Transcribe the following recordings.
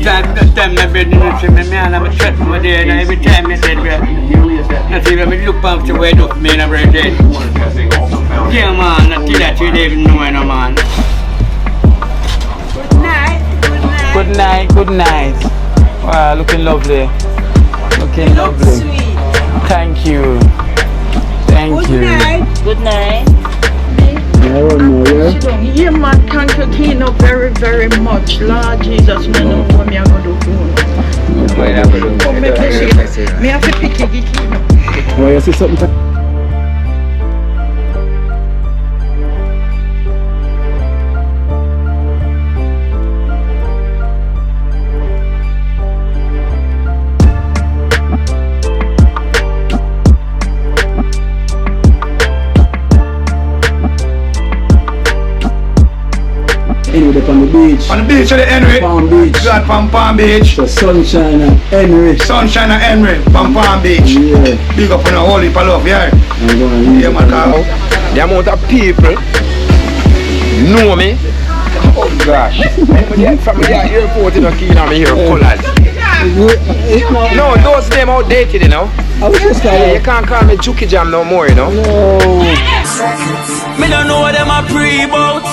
time my bed in the me and I'm shut my day and every time I said I see when we look back to where up me and I'm right there. Yeah man, I tell that you don't even know no man. Good night, good night. Wow, looking lovely. Looking lovely. Sweet. Thank you. Thank you. Good night. Yeah, man, thank you, Kino, very, very much. Lord Jesus, me know what me are going to do. Me have to pick it, Kino. Oh, you see something? Anyway, on the beach. On the beach of the Henry. Palm Beach. Got from Palm Beach. So Sunshine and Henry. Sunshine and Henry from Palm Beach. Yeah. Big up on a whole heap of love, yeah. Yeah, man. The amount of people know me. Oh gosh. From the airport in Kino, I'm here colors. No, those names outdated, you know. You can't call me Juki Jam no more, you know. No. Me don't know what them a pre-bout.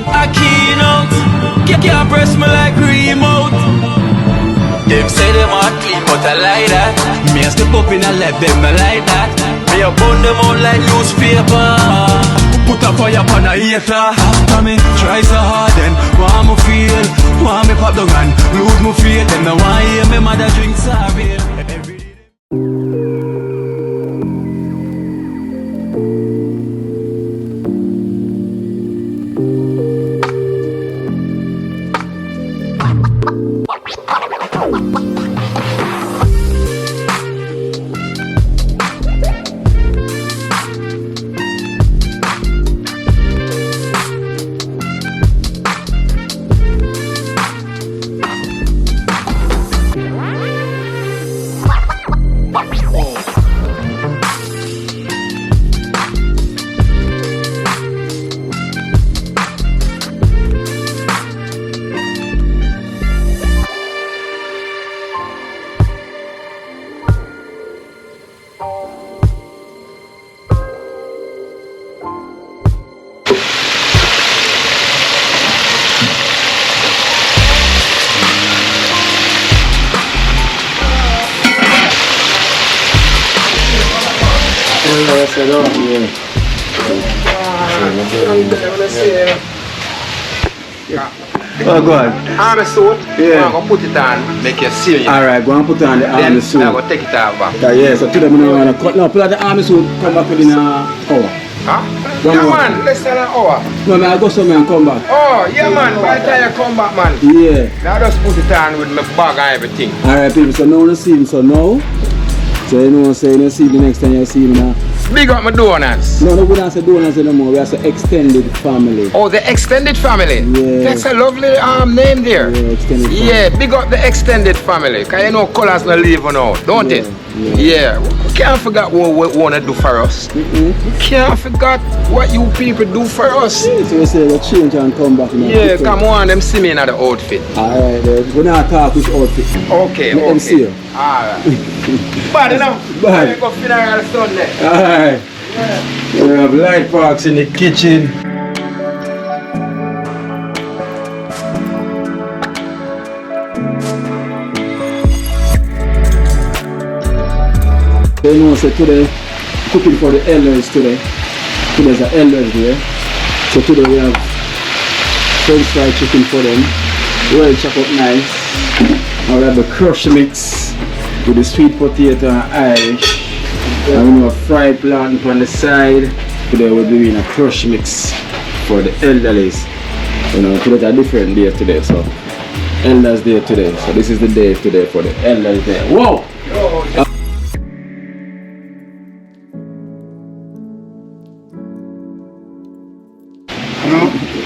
A keynote. Can't press me like remote. Them say them a clean but I like that. Me a step up in a left them I like that. Me a burn them out like newspaper. Put a fire upon a hater. After me try so hard then want me feel. Want me pop down and lose my faith. Them no want hear me mother drink sorry. Oh, go on. Army suit, Yeah. I'm gonna put it on, make you see you. Alright, go and put on the army suit. Then I'm gonna take it off back. Yeah, so today I'm going to cut. No, put on the army suit, come back within an hour. Huh? One Yeah more. man, less than an hour. No, man, I go somewhere and come back. Oh, yeah man, by the time you come back man. Yeah. Now just put it on with my bag and everything. Alright, people, so now you see him, so now. So you know, so you see the next time you see him now. Big up my donuts. No, we don't say donuts anymore, we have to extended family. Oh, the extended family. Yeah. That's a lovely name there. Yeah, extended family. Yeah, big up the extended family. Cause you know colors not leave on out, don't it? Yeah. We can't forget what we wanna do for us. We can't forget what you people do for us. So we say we change and come back. Yeah, come on, them see me in the outfit. Alright, we're not talking which outfit. Okay, Let them see you. Alright. Bad enough. Bad. We go funeral Sunday. Alright. We have light parks in the kitchen. You know, so today, cooking for the elders today. Today's the elders day. So today we have French fried chicken for them. Well chopped up nice. And we have the crush mix with the sweet potato and Irish. And we have fried plant on the side. Today we're doing a crush mix for the elderlies. You know, today's a different day today, so elders day today. So this is the day today for the elders day. Whoa!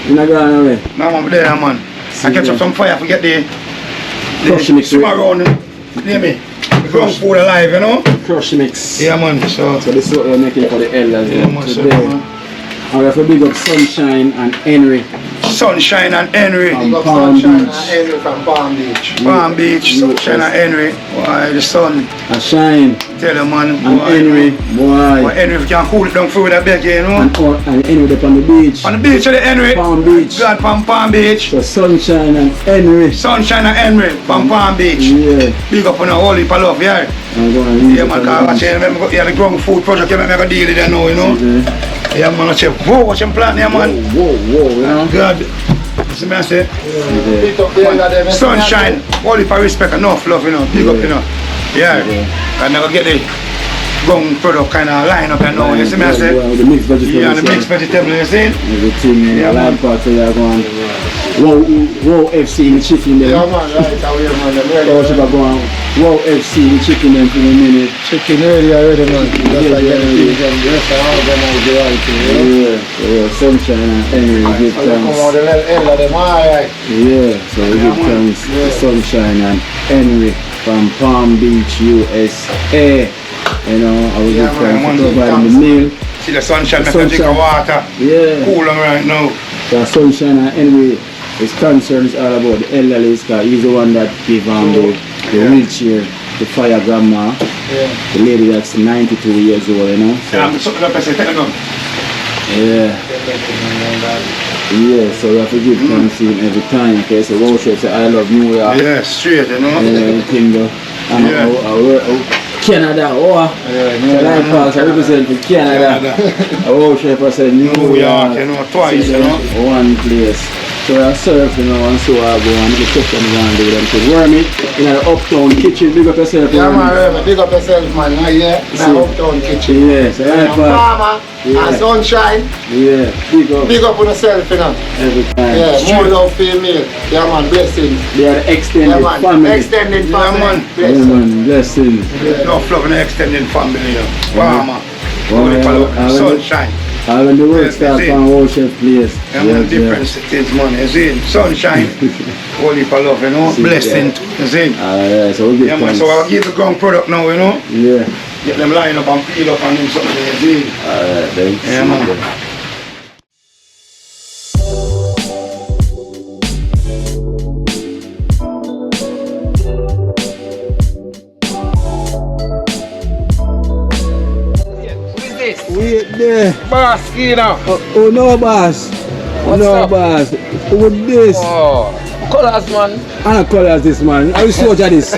You're not going away? No, I'm there, man. I catch up some fire, forget the Crush mix. swim around, hear me? The ground food alive, you know? Crush mix. Yeah, man. So this is what we're making for the elders yeah, man. So, today. And we have to big up Sunshine and Henry. Sunshine and Henry. From Palm Beach. Henry from Palm Beach. Palm Beach, Sunshine and Henry. Why the sun? A shine. Tell you man. And Henry, boy. But Henry can cool it down through with a bed, you know. And Henry up on the beach. On the beach of the Henry. Palm Beach. God from Palm Beach. So Sunshine and Henry. Sunshine and Henry from Palm Beach. Yeah. Big up on a whole heap of love, yeah. I'm gonna leave Yeah, man, because I remember the ground food project, you make a deal with them now, you know. Yeah, man, I say, whoa, what's your plan here, man? Whoa, you know. God. See me I say? Sunshine, all heap of respect, enough love, you know. Big up, you know. Yeah. I never get the ground product kind of line up, you know. You see me I say? The mixed vegetable. Yeah, the mixed vegetable, you see? Everything, yeah, man. Part of you going. Wow FC with chicken there. Yeah, man, right, how you, man. Oh, should I go on? Wow FC with chicken there for a minute. Chicken early already, man. Just like anything from the rest of organized variety, you know? Yeah, Sunshine and Henry, we give thanks. Come on, the little end of them, alright. Yeah, so we give thanks to Sunshine and Henry from Palm Beach, USA. You know, I will give thanks for providing the meal. See the sunshine, make a drink of water. Yeah. Cool on right now. So Sunshine and Henry, his concern is all about the elderly, because he's the one that gave the wheelchair to fire grandma. Yeah. The lady that's 92 years old, you know. So, I'm something up and say, take it down. yeah. Yeah, so we have to give thanks to him every time. Okay, so Roche say, I love New York. Yeah, straight, you know. And everything though. And Canada, I pass, I represent for Canada. Roche represent New York. You know, twice, you know. One place. So I surf, you know, and so I go and the cook them around do them. So Wormy in an uptown kitchen, big up yourself. Yeah, man, big up yourself, man. Yeah, in an uptown kitchen. Yeah, so I Farmer and Sunshine. Yeah, Big up on yourself, you know. every time. Yeah, more love for your meal. Yeah, man, blessings. They are the extended family. Extended family. Yeah, man, blessings. Enough love in the extended family, you know. Farmer. Sunshine. When the work starts on Ocean Place. Yeah, man, different things, man. You see, sunshine. Holy for love, you know. Blessing, you see. Yeah, so we get man, so I'll give the ground product now, you know. Yeah. Get them line up and peel up and do something, you see. Alright, thanks. Yeah, man. Wait there. Boss, Kino. Oh no, boss. What's up? Boss. What this? Oh, colors, man. I colors this, man. I will soldier this. I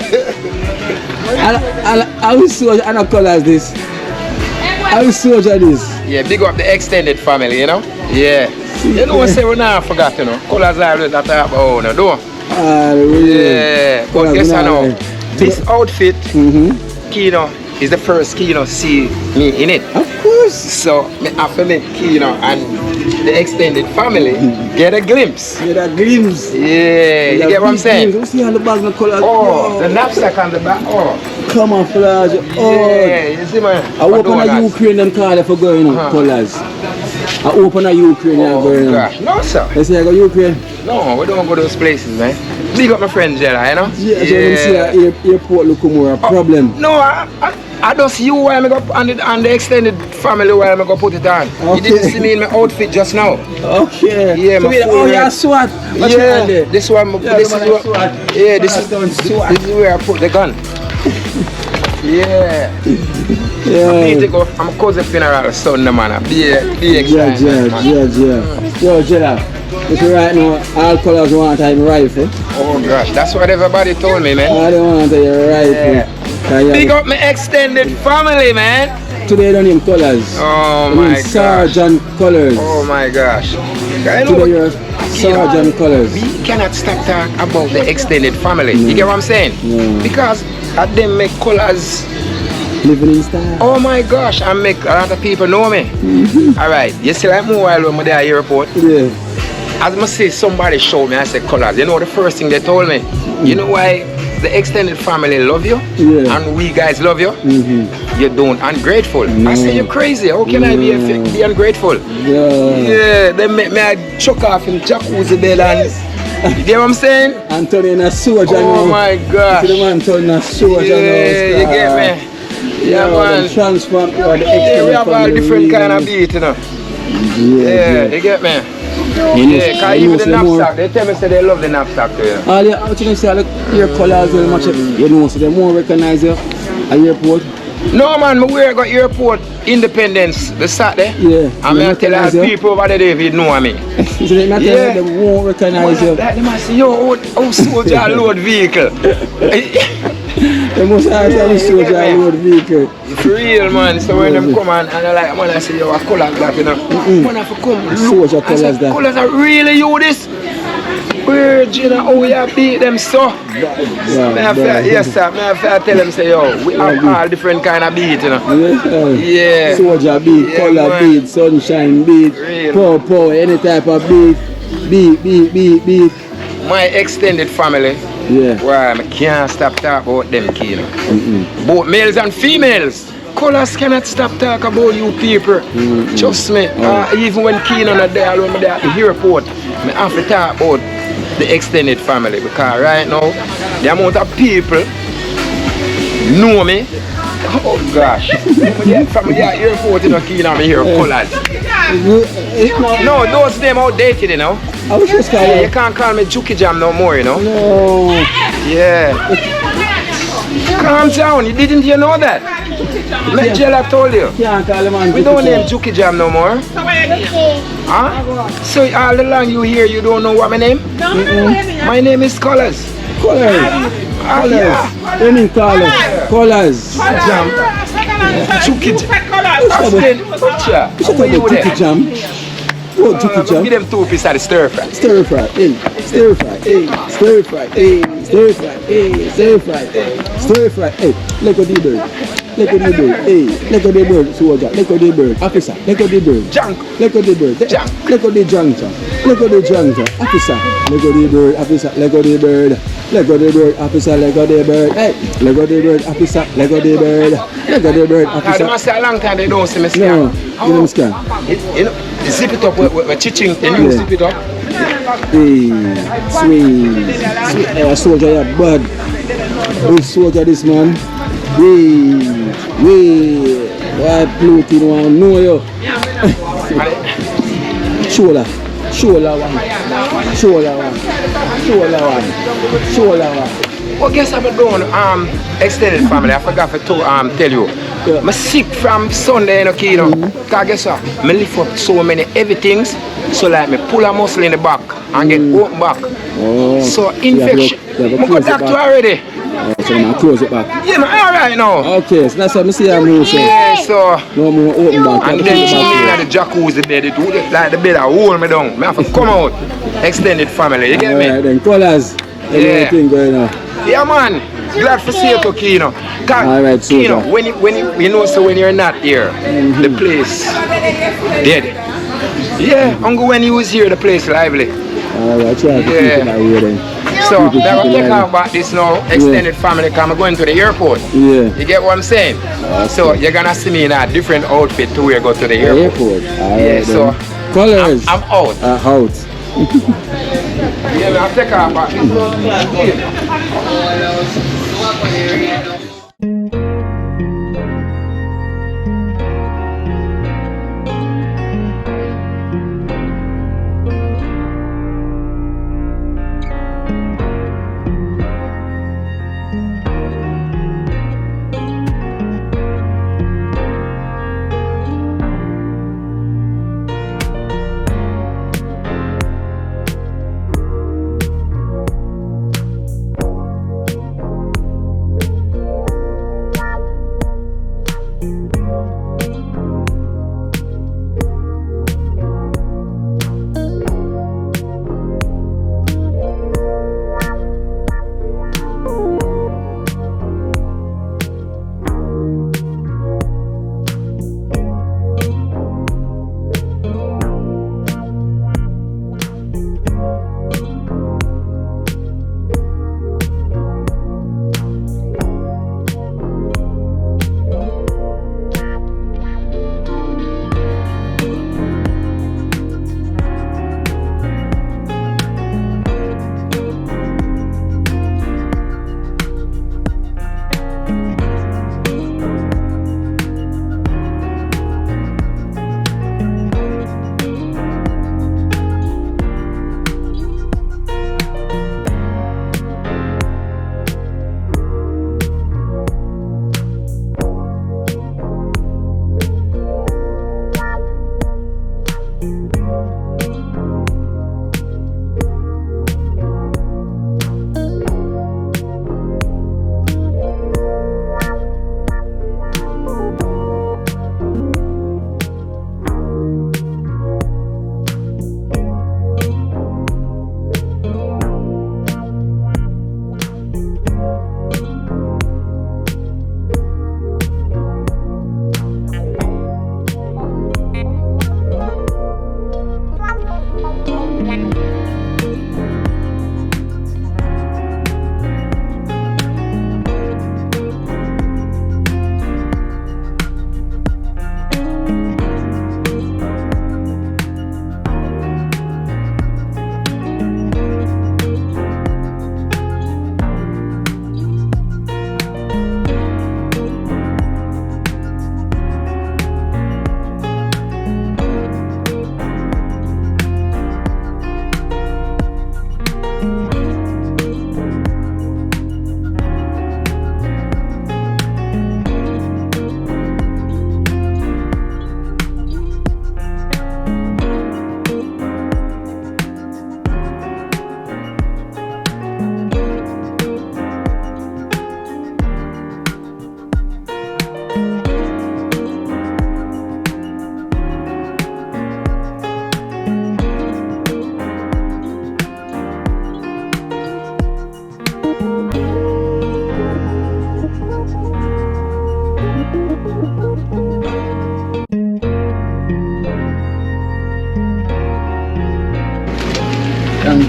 will soldier. I colors this. I will soldier this. Yeah, big up the extended family, you know. Yeah. You know what say we not forgot, you know. Colors are always have to have our own, do? Yeah. But guess I know. This outfit, Kino, is the first Kino see me in it. Of course. So me have to make Kino and the extended family get a glimpse. Get a glimpse. Yeah, you get what I'm saying? You see on the back the colors. Oh, the knapsack on the back. Oh. Come on, Flash. Oh. Yeah, you see man. I open a Ukraine them call for going on colors. I open a Ukraine and going on. Gosh, no sir. You say I go Ukraine? No, we don't go to those places, man. Big up my friend Jella, you know? Yeah, so when see airport look more a problem. No, I don't see you where I'm going on the extended family where I'm going to put it on. Okay. You didn't see me in my outfit just now. Okay. Yeah, so my oh, you're SWAT. Yeah, this one, this is where I put the gun. Yeah. Yeah. I'm a cousin funeral son, man. Be excited. Yo, Jella. If right now, all colors want a rifle. Oh gosh, that's what everybody told me, man. I don't want a rifle. Yeah. Big up my extended family, man. Today don't name colors. Oh my gosh. Sergeant colors. Oh my gosh. Today you're Sergeant colors. We cannot stop talking about the extended family. You get what I'm saying? Because I them make colors. Living in style. Oh my gosh, I make a lot of people know me. Alright, you see like more while when I'm there at the airport. Yeah. As I say, somebody showed me, I said colors. You know the first thing they told me? You know why the extended family love you? Yeah. And we guys love you? You don't ungrateful. No. I say you're crazy. How can I be ungrateful? Yeah, they make me I chuck off in jacuzzi bed and you get what I'm saying? And turn in a soldier. Oh my gosh. The man turn in a soldier. Yeah, you get me? Yeah, man. Transform. Yeah, we have all different kind of beat, you know. Yeah, you get me? Yeah, because even the knapsack, they tell me say they love the knapsack too. Yeah. All the, what you can say, all the ear colours very much. You know, so they more recognize you at airport. No man, me wear go airport Independence the Saturday. Yeah. I'm gonna tell all people over there if you know me. So they not Yeah. they won't recognize you. They must say, yo, how soldier load vehicle. They must ask how the soldier load vehicle. For real man, so when them come and I like, man I say, yo, what colours that, you know? Man I have to come look. Soldier I colours said, that. colours are really you this? Word, you know, how we have beat them so? Yes sir, I have to tell them say, yo, we have all different kind of beat, you know? Yeah. Soldier beat, Yeah, colour man. beat, sunshine beat, Real. pow, any type of beat. Beat. My extended family, Yeah. where I can't stop talking about them, Kino. Both males and females. Colors cannot stop talking about you people. Trust me. Even when Kino not there, when I'm there at the airport, I have to talk about the extended family because right now, the amount of people know me. Oh gosh. From the airport, you know, Kino, I hear colors. No, those names outdated, you know. I was just calling. You can't call me Juki Jam no more, you know. No. Yeah. Calm down, didn't you know that? Jella told you. Can't call him on We don't name Juki Jam no more. Huh? So all along you here, you don't know what my name? My name is Colors. Colours. Yeah. They mean colours. Colours. Jam. Juki Jam. How are you Juki there? Jam. What Juki Give Jam? them 2 pieces of the stir fry. Stir fry, hey. Stir fry, hey. Stir fry, hey. Stir fry, hey. Stir fry, hey. Stir fry, hey. Let go the bird. Let go the bird, hey. Let go the bird, soldier. Let go the bird, officer. Let go the bird. Junk. Let go the bird. Junk. Let go the junction. Let go the junction, officer. Let go the bird, officer. Let go the bird. Let go the bird, officer. Let go the bird. Hey. Let go the bird, officer. Let go the bird. Let go the bird, Now, they officer. must say a long time they don't see me No, scan. you don't scan. You know, zip it up with chiching, and you Yeah. zip it up. Hey, sweet. Soldier, you're bad. Big soldier, this man. Wait. Why Plutin want to know you? Shoulder one. Well, guess I'm doing extended family. I forgot to tell you. Yeah. I'm sick from Sunday, you know, Kino. Cause guess what? I lift up so many heavy things, so like me pull a muscle in the back and get open back. Oh, So you have to infection. close I got it doctor back. already. So now close it back. Yeah, man, all right now. Okay, so that's what I see I'm moving. Yeah, so. No more open back. And then she me in the jacuzzi bed, it would like the bed, I hold me down. I have to come out. Extended family, you get me? Alright then, colours. Yeah. Everything going on. Yeah, man. Glad to see you, to Kino. All right, Kino, soldier. when you know, so when you're not here, the place dead. Yeah, uncle, when you was here, the place lively. Alright, try to keep Yeah. it that way then. So, Keep it now lively. take off about this now, extended family, because I'm going to the airport. Yeah. You get what I'm saying? So, you're going to see me in a different outfit to where I go to the airport. Airport. Alright Yeah, then. so, Colours. I'm out. Out. Yeah, I'll take off about this.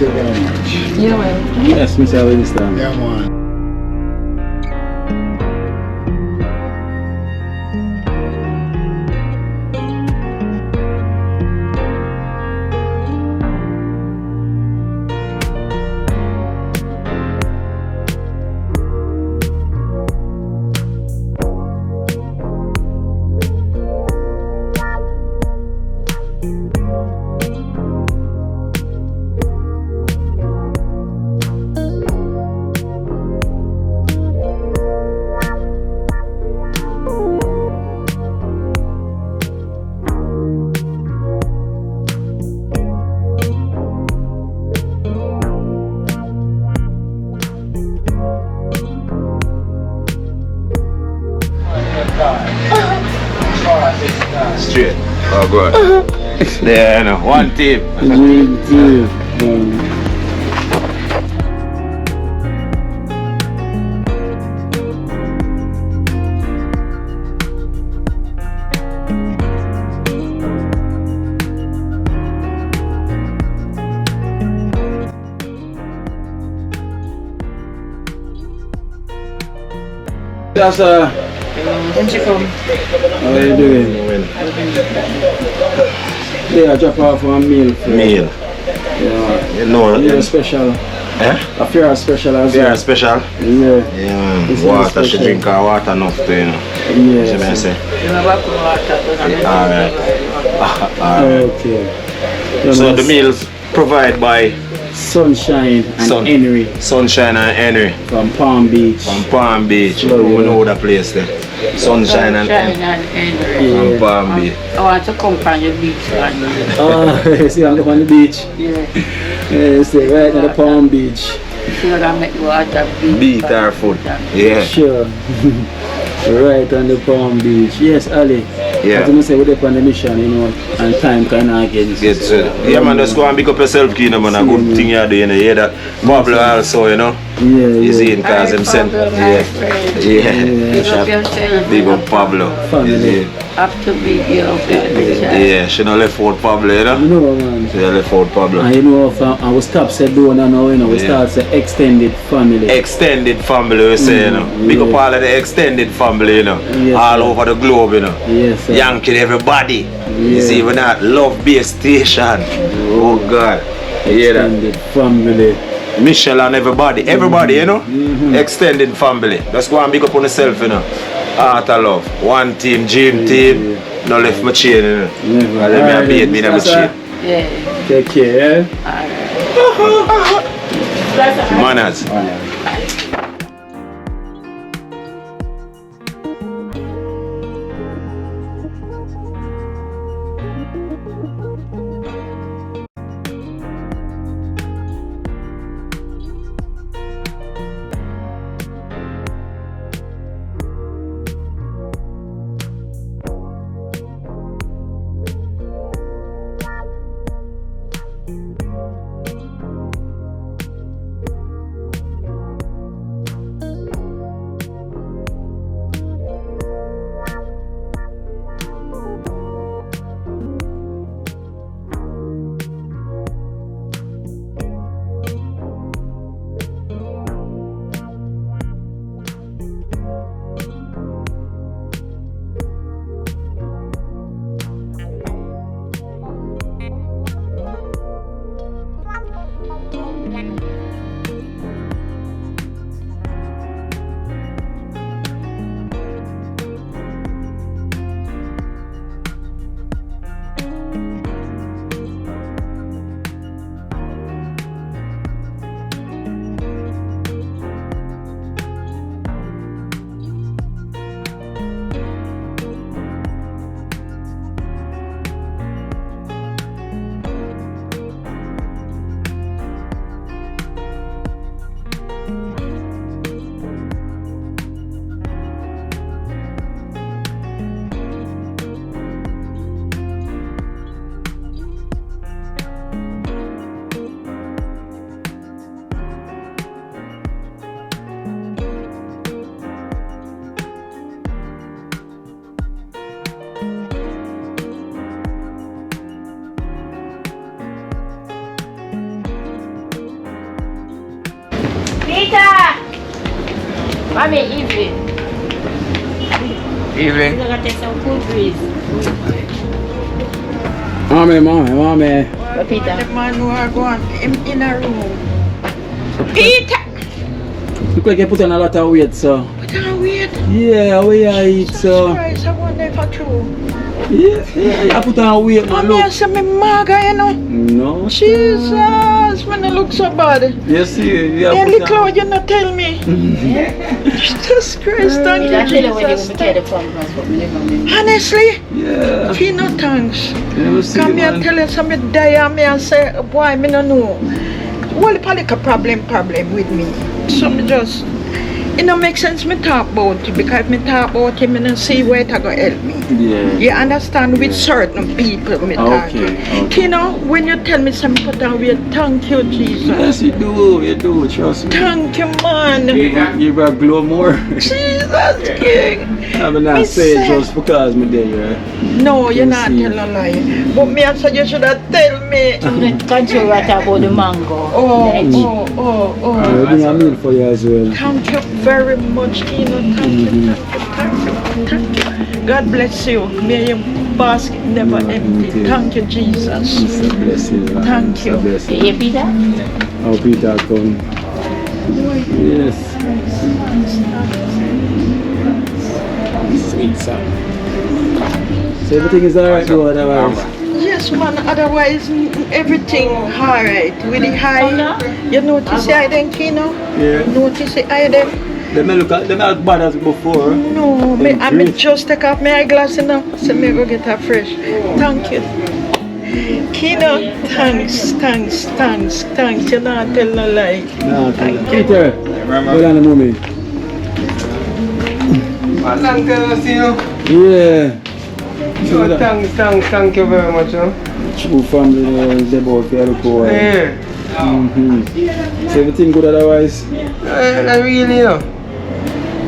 you very much. Yeah, well. Yes, Mr. Winston. Yeah, man. Straight. Oh, good. There, you know, one team. Dream team. Yes, sir. When she come. How are you doing? Yeah, drop off one meal for you. Meal. Yeah. You know, Yeah, special. eh? A fair special as Very well. special. Yeah. Yeah, It's water, very she special. drink her water enough to, you know. Yes. See what I say? Alright. Okay. So the meals provided by Sunshine and Sun. Henry Sunshine and Henry from Palm Beach. from Palm Beach. Oh, yeah. We know the place there. Sunshine and Henry from Palm Beach. I want to come from the beach. Oh, see, I'm up on the beach. Yeah. Yeah, see, right at the Palm Beach. See what I make water Beat our foot. Yeah. Sure. Right on the Palm Beach. Yes, Ali. Yeah. As I say, we're up on the mission, you know, and time kind of against. Get to yeah, man, just go and pick up yourself, Kino, man. A good thing you're doing. You hear that? Pablo also, you know. Yeah, You see yeah. him cause him sent. Yeah. Big up yourself. Big up Pablo. You see? Have to be your Yeah, she not left out Pablo, you know. No, man. She left out Pablo. And you know, I will stop say donor now, you know, we Yeah. start say extended family. Extended family, we say, you know. Big up all of the extended family, you know. Yes, All sir. over the globe, you know. Yes, sir. Yanking everybody. You Yeah. see, we're not love-based station. Oh God. You hear that? Extended family. Michelle and everybody, you know. Extended family. Just go and big up on yourself, you know. Heart of love. One team, dream team. No left my chain, you know. Never. And let me beat me in my chain. Yeah. Take care, Manners. Peter! Mommy, evening. Evening. We're gonna take some food breeze. Mommy. Peter. The man who are going in a room. Peter! Look like you put on a lot of weight, so. Put on weight. Yeah, we are eat, so. Christ, I want them for true. Yeah, I put on weight, man. Mommy, I Look. say me maga, you know. No. Jesus, man, I look so bad. You see, you Then put the cloud, you not tell me. Jesus Christ, thank you, Jesus. Honestly, Yeah. Kino, thanks. You see, Come here man. and tell us something die and me and say, boy, me no know. Well, it's like a problem with me. So me just, it don't make sense me talk about it because if me talk about it, me don't see where it gonna help me. Yeah. You understand with certain people me talking. Okay. You know, when you tell me something put on weight, thank you, Jesus. Yes, you do, trust me. Thank you, man. You gotta glow more. Jesus, King. I mean, not Me say it say- just because me there. No, you're You not see. telling a lie. But me answer, you should have tell me. Can't you write about the mango? Oh. I bring a meal for you as well. Thank you very much, Kino. Thank you. God bless you. May your basket never empty. Thank you, Jesus. It's a blessing. Man. Thank It's you. a blessing. Yeah, Peter? How Peter come. Yes. Sweet son. So everything is alright though, otherwise. Yes, man. Otherwise, everything alright. With the high, you notice the item, Kino? Yeah. Notice the item? Let me look at them as bad as before. No, I mean just take off my eyeglass now, so me go get her fresh. Thank you. Kino, thanks. You not tell no lie. Nah, Peter, hold on a moment. Long time no see you. Yeah. So thank you very much. True family is about to look over. Yeah. So everything good otherwise? Not really, you know.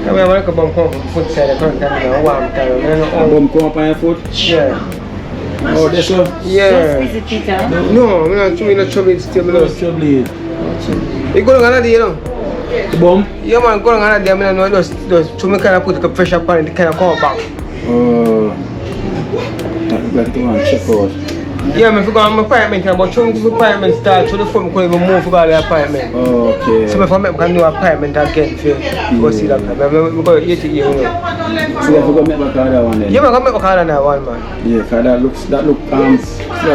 I mean, I want to come from foot side of the country, warm time. A bum come up on your foot? Yeah. Oh, that's all? Yeah. Is it Peter? No, I'm not trouble, it's still below. What's your bleed? You go on a day, you know? The bum? Yeah, man, go on a day, I know, just to me kind of put the pressure upon it, kind of come back. Oh. I'd like to go and check out. Yeah, man, if you go on my apartment, but trying to apartment start, so the phone couldn't even move to go to the apartment. Okay. So if I make a new apartment again, if you go see that, I'm going to 80 years, you know. So you have to go make back another one then? Yeah, man, I make a call on that one, man. Yeah, because that look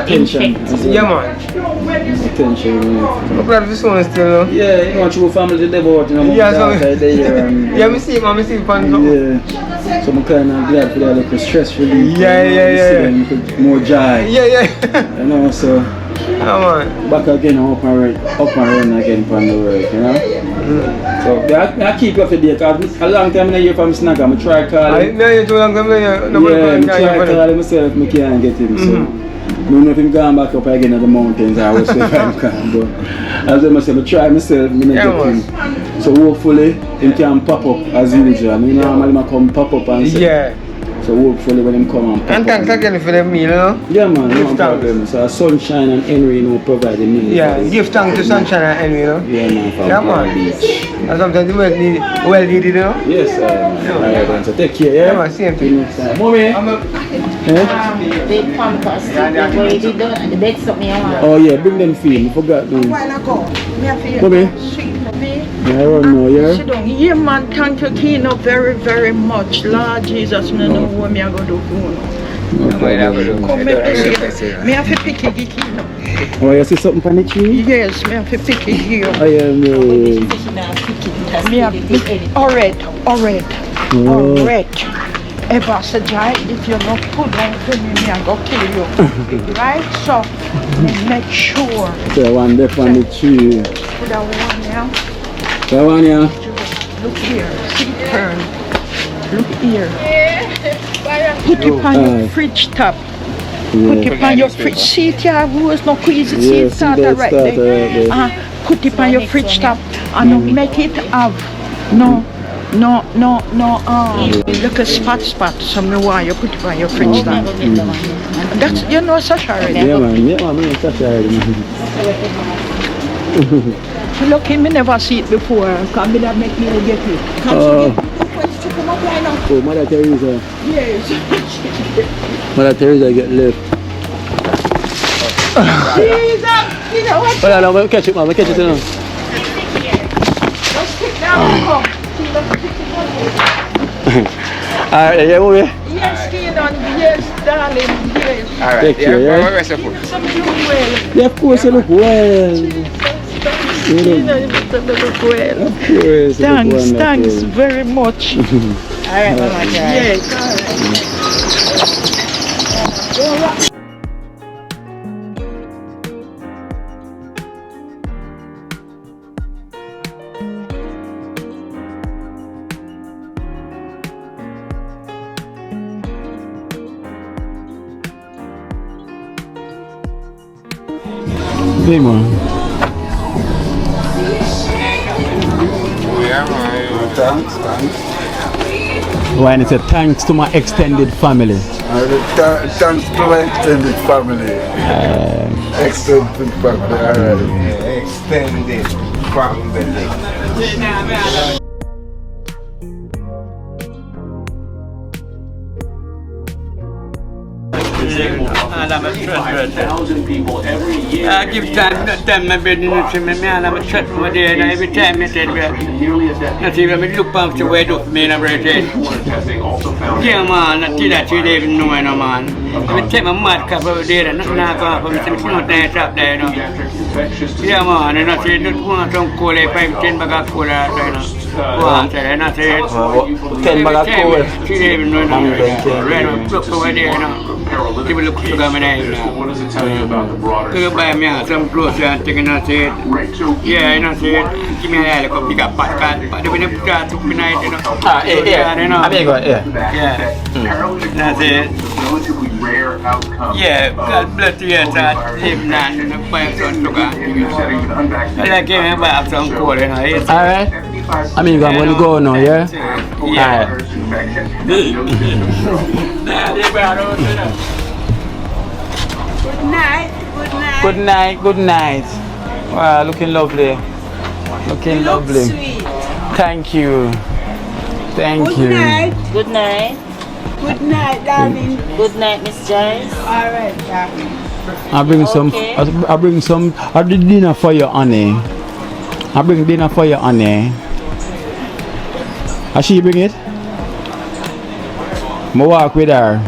attention. Yeah, man. Attention, yeah. Look at this one still, you know. Yeah, you want to family to live out, you know, Yeah, so- daughter there and... Yeah, I see it, man, I see it, man. Yeah. So I'm kind of glad for that little stress relief. Yeah. More joy. Yeah. You know, so Yeah, man. back again up and run again from the work, you know. So I keep you up to date because a long time I hear from Snack, I'm try call him. No, you too long, no, Yeah, I try call him myself, I can't get him. So I don't know if I'm going back up again at the mountains or what's if I'm coming, but as I myself, I try myself, I get him. So hopefully he can pop up as usual. You know, normally I come pop up and say. Yeah. So hopefully when him come and pop And thanks up. again for the meal, you know. Yeah man, no Give problem. So Sunshine and Henry, you know, provide the meal. Yeah, for this. give thanks to Sunshine and Henry, you know. Yeah man, from Yeah, Palm man. Beach. And sometimes you well needed, you know. Yes, alright then. So take care, yeah? Yeah, man, same thing. Next time. Mommy? I'm a... The pampers, the way they done, and the bed something you want. Oh yeah, bring them feed. I forgot them. While ago, me have to Mommy? sweet for me. Yeah, I run now, yeah? Sit down. Yeah, man, thank you, Kino, very much. Lord Jesus, me know what me I go do for you. Come make this here. Me have to pick it, Kino. Oh, you see something on the tree? Yes, me have to pick it here. I am. Me have alright. Ever say, Jai, if you're not good like to me, I go kill you. Right? So, make sure. So one left on the tree. Put that one here. That one, yeah? Look here. See, turn. Look here. Put it on your fridge top. Put it on your fridge. See it here, who is not crazy. See it starter right there. Put it on your fridge top and make it have no, look a spot, so me why you put it on your fridge top. That's, you know, such already. Yeah, man, me Sasha already, man. lucky me never see it before. Come that make me get it. Come she come up right now. Oh, Mother Teresa. Yes. Mother Teresa get left. Jesus, you know what? Hold on, I'm gonna catch it, man. I'm gonna catch it now. Let's sit down and come. Alright, yeah, move here. Yes, Kino, yes, darling, yes. Alright, Take care, yeah? Where's the food? Some look well. Yeah, of course, you look well. Kino, you look well. Of course, you look Thanks wonderful. very much. Alright, Mama. Yes. Hey, man. Yeah, man. Thanks. Why I say thanks to my extended family. Thanks to my extended family. Extended family, alright. Extended family. I give time my business to me, and I'm a chat with it, and every time I said, I see when I look back to where the men are ready. Yeah, man, I see that you even know, man. Every time I'm mad, cup over there, and nothing I go for me, some not nice up there, you know. Yeah, man, and I say, don't want some cola, 5-10 bag of cola, you know. Go on, and I say, 10 bag of cola. she even know, right, look over there, you know. People look to come in there. What does it tell you about the broader You buy me some clothes and taking a seat. Yeah, you know, say, give me a like a bigger pack, but when you start to midnight, you know. Yeah, you know. I mean, yeah. That's it. relatively rare outcome. Yeah, God bless you, that live now, you know, buy some sugar. I like him, buy some coal, you know. Alright. I mean, I'm gonna go now, yeah? Yeah. Good night, good night. Wow, looking lovely. Looking lovely. Sweet. Thank you. Thank you. Good night. Good night, darling. Good night, Miss Joyce. All right, darling. I bring some. Okay. I bring some. I did dinner for you, honey. I bring dinner for you, honey. How she bring it? I walk with her.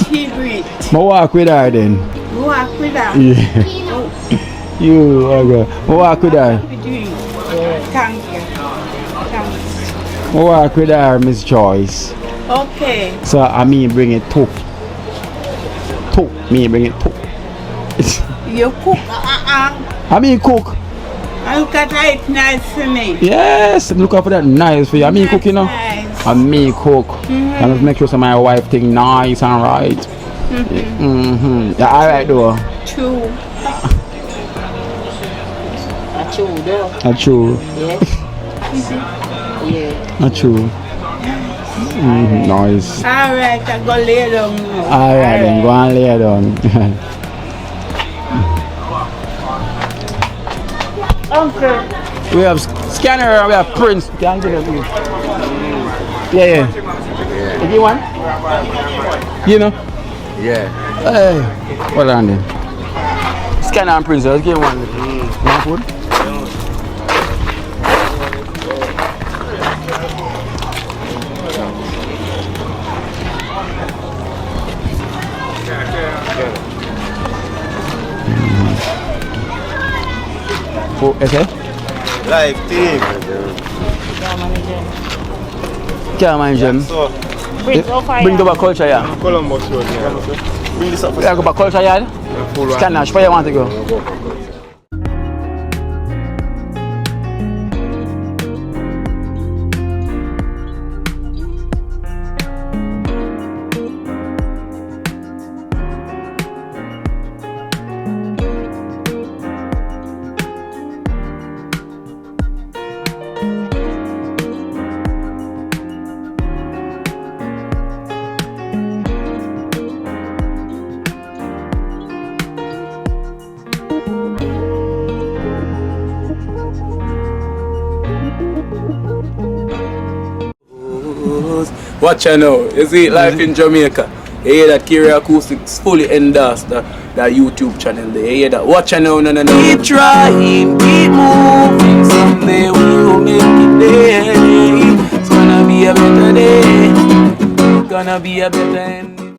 She breathe. I walk with her then. Walk with her. Yeah. You, okay. I walk with her. Thank you. Thanks. I walk with her, Miss Joyce. Okay. So I mean bring it two. Me bring it two. You cook. I mean cook. I look at it nice for me. Yes, look out for that nice for you. I mean cook, you know. Nice. I mean cook. I must make sure so my wife think nice and right. Yeah, alright though. True. That's true, though. That's true. Yes. Yeah. That's true. Nice. All right, I go lay down now. Alright then, go and lay down. Uncle. We have scanner, we have prints. Can you give it? Yeah. You give one? You know? Yeah. Hey, well on then. Scanner and prints, let's give one. One food? Oh, okay. Live team. Can't mind them. So, Bring the back culture, yeah. Columbus Road, yeah. Bring this up for Yeah, go back culture, yeah. Scanner, where you want to go? Watch out now. You see, life in Jamaica. You hear that Kira Acoustics fully endorsed that YouTube channel there. You hear that? Watch out now, no. Keep trying, keep moving. Someday we will make it there. It's gonna be a better day. It's gonna be a better end.